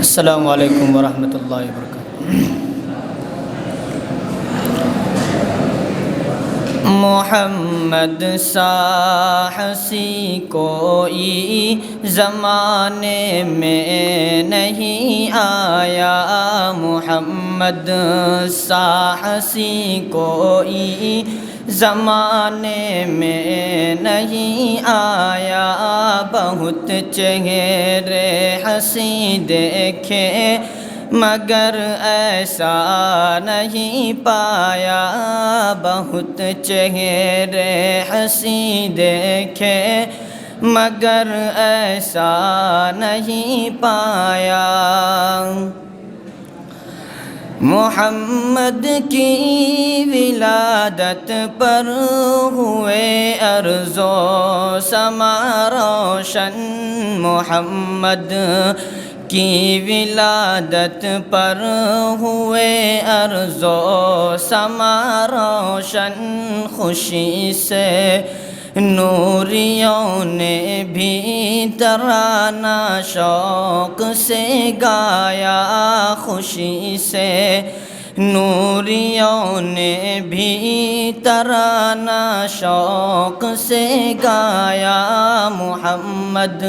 السلام علیکم ورحمۃ اللہ وبرکاتہ۔ محمد سا ہنسی کوئی زمانے میں نہیں آیا، محمد سا ہنسی کوئی زمانے میں نہیں آیا، بہت چہرے ہنسی دیکھے مگر ایسا نہیں پایا، بہت چہرے ہنسی دیکھے مگر ایسا نہیں پایا۔ محمد کی ولادت پر ہوئے ارض و سما روشن، محمد کی ولادت پر ہوئے ارض و سما روشن، خوشی سے نوریوں نے بھی ترانہ شوق سے گایا، خوشی سے نوریوں نے بھی ترانہ شوق سے گایا، محمد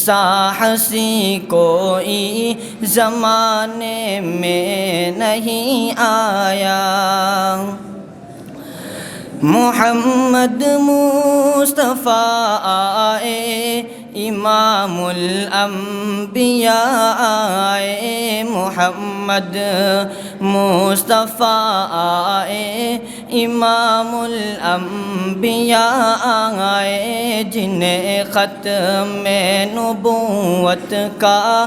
سا ہنسی کوئی زمانے میں نہیں آیا۔ محمد مصطفیٰ آئے امام الانبیاء آئے، محمد مصطفیٰ آئے امام الانبیاء آئے، جنہیں ختم نبوت کا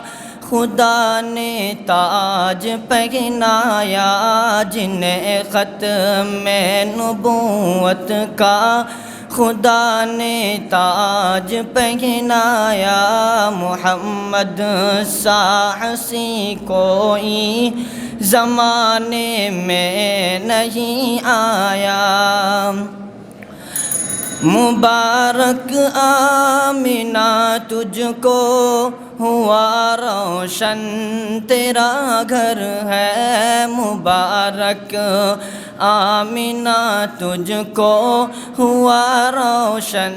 خدا نے تاج پہنایا، جنہیں ختم نبوت کا خدا نے تاج پہنایا، محمد سا ہنسی کوئی زمانے میں نہیں آیا۔ مبارک آمنہ تجھ کو ہوا روشن تیرا گھر ہے، مبارک آمنہ تجھ کو ہوا روشن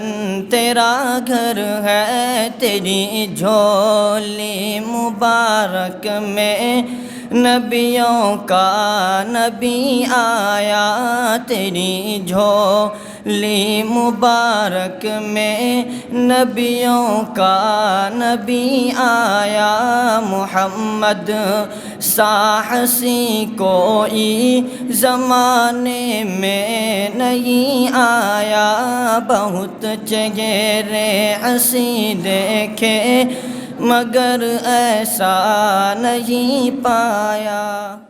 تیرا گھر ہے، تیری جھولی مبارک میں نبیوں کا نبی آیا، تیری جھولی مبارک میں نبیوں کا نبی آیا، محمد سا ہنسی کوئی زمانے میں نہیں آیا، بہت چہرے ہنسی دیکھے مگر ایسا نہیں پایا۔